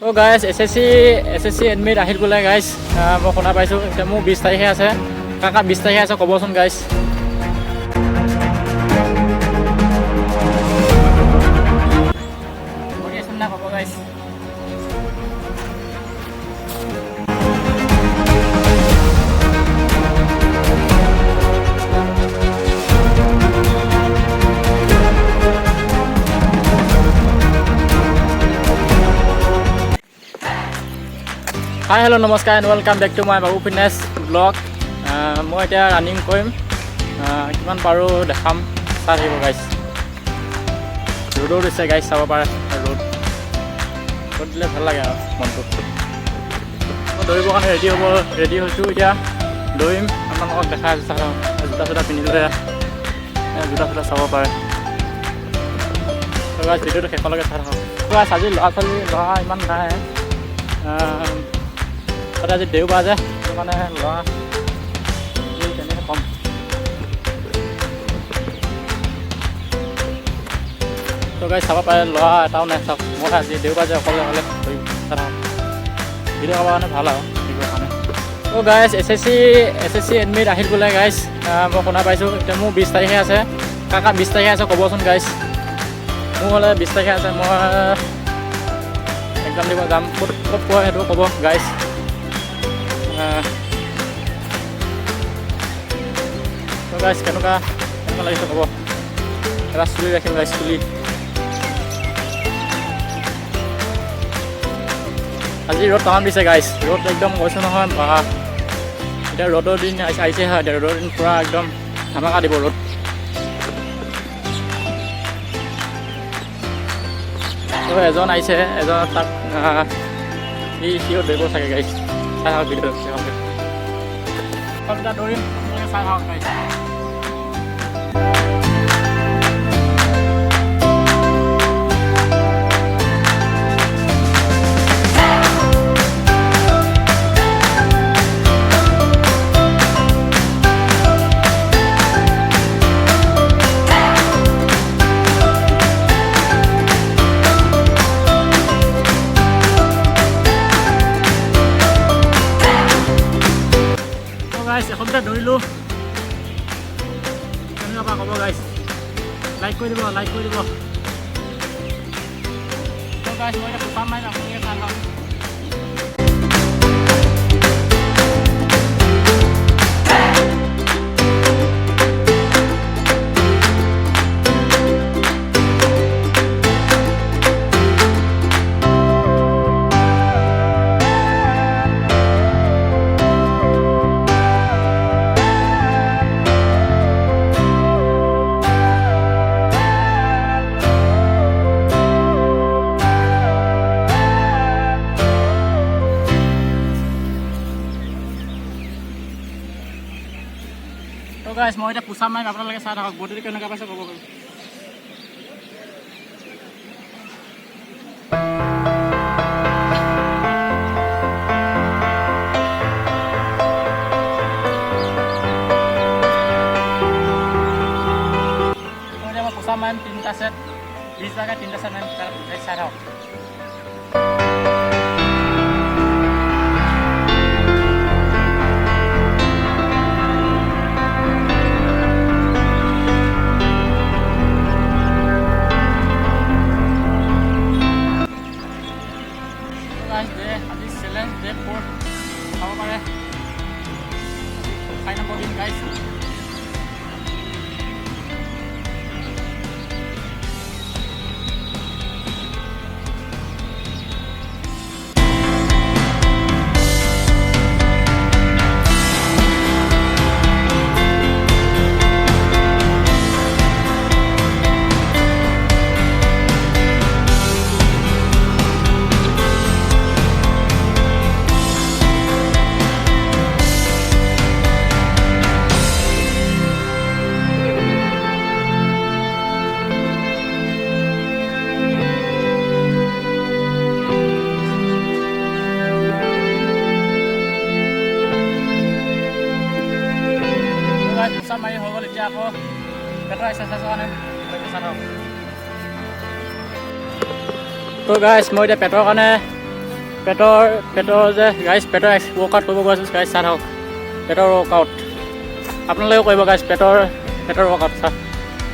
তো গাইজ এছ এছ চি এডমিট আহিল বোলে গাইজ, মই শুনা পাইছোঁ। এতিয়া মোৰ 20 তাৰিখে আছে, কাকা 20 তাৰিখে আছে, ক'বচোন গাইজ। ক'ব গাইজ। হাই হেল্ল' নমস্কাৰ and welcome back to my Babu fitness blog. মই এতিয়া ৰানিং কৰিম, কিমান পাৰোঁ দেখাম, চাই থাকিব গাইজ। ৰ'দো দিছে গাইজ, চাব পাৰে ৰ'দ দিলে ভাল লাগে আৰু মনটো। মই দৌৰিবৰ কাৰণে ৰেডি হৈছোঁ, এতিয়া দৌৰিম। আপোনালোকক দেখাই আছোঁ, চাওঁ জোতা চোতা পিন্ধিলে জোতা চোতা চাব পাৰে। গাইজ ভিডিঅ'টো শেষলৈকে চাই থাকক। গাইজ আজি ল'ৰা ইমান নাই, তাতে আজি দেওবাৰ যে, সেইটো কাৰণে ল'ৰা তেনেকৈ কম। তো গাইজ চাব পাৰে, ল'ৰা এটাও নাই। চাওক, মই আজি দেওবাৰ যে অকলে ধৰি ভিডিঅ' কৰাৰ কাৰণে ভাল আৰু দিবৰ কাৰণে। তো গাইজ এছ এছ চি এডমিট আহিল বোলে গাইজ, মই শুনা পাইছোঁ। এতিয়া মোৰ 20 তাৰিখে আছে, কাকা 20 তাৰিখে আছে, ক'বচোন গাইজ। মোৰ হ'লে 20 তাৰিখে আছে, মই এক্সাম দিব যাম। ক'ত কয় সেইটো ক'ব গাইজ। তো গাইজ কেনেকুৱা লাগিছে ক'ব। এটা চুলি ৰাখিম গাইজ, চুলি। আজি ৰ'দ টান দিছে গাইজ, ৰ'দ একদম কৈছোঁ নহয় বা। এতিয়া ৰ'দৰ দিন আহিছে হয়, এতিয়া ৰ'দৰ দিন পূৰা একদম ধামাকা দিব ৰ'দ। তো এজন আহিছে, এজন তাক সিও দৌৰিব চাগে গাইজ। চাই থাকক ভিডিঅ'টো দৌৰিম, চাই থাকক গাইজ। এখনতে দৌৰিলোঁ, কেনেকুৱা ক'ব গাইজ। লাইক কৰি দিব। তো গাইজ মই এতিয়া পুচাম মাৰিম, আপোনালোকে চাই লওক। তো গাইজ মই এতিয়া পুচাম মাৰিম, আপোনালোকে চাই থাকক। বডিটো কেনেকুৱা পাইছে ক'ব গ'লে। মই পুচাম মাৰিম 3টা ছেট, 20 বাৰকৈ 3টা ছেট মাৰিম, চাই থাকক। আজি চেলেঞ্জ ডে 4 চাব পাৰে, 5 নম্বৰ দিন গাইজ। মাৰি হৈ গ'ল, এতিয়া আকৌ পেটৰ এক্সাৰচাইজৰ কাৰণে তো গাইজ মই এতিয়া পেটৰ কাৰণে পেটৰ যে গাইজ পেটৰ ৱৰ্কআউট কৰিব গৈ আছোঁ গাইজ চাই থাকক পেটৰ ৱৰ্কআউট আপোনালোকেও কৰিব গাইজ পেটৰ ৱৰ্কআউট চাওক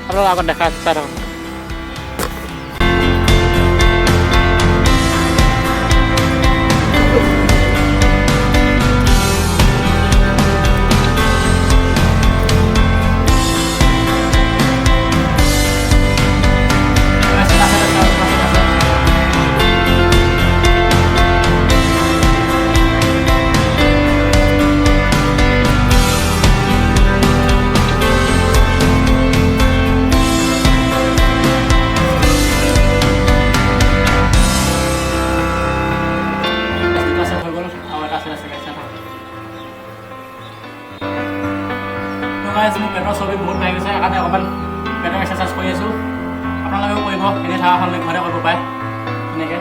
আপোনালোকক আগত দেখা চাই থাকক মোৰ পেটৰ ছবি বহুত বাঢ়ি গৈছে সেইকাৰণে অকণমান পেটৰ এক্সাৰচাইজ কৰি আছোঁ আপোনালোকেও কৰিব এনেই থকা হ'লে ঘৰতে কৰিব পাৰে এনেকৈ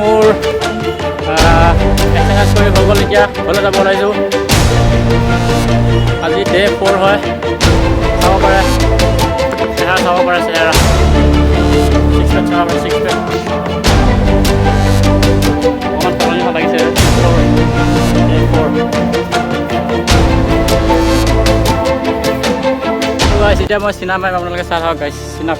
মোৰ এক্সাৰচাইজ কৰি হৈ গ'ল এতিয়া ঘৰলৈ যাব ওলাইছোঁ আজি ডে 4 হয় চাব পাৰে চেহেৰা চাব পাৰে চেহেৰা 6 পেক চাব পাৰে 6 পেক অকণমান সলনি হোৱা লাগিছে ডে 4 এতিয়া মই চিনাপ মাৰিম আপোনালোকে চাই থাকক গাইছ চিনাপ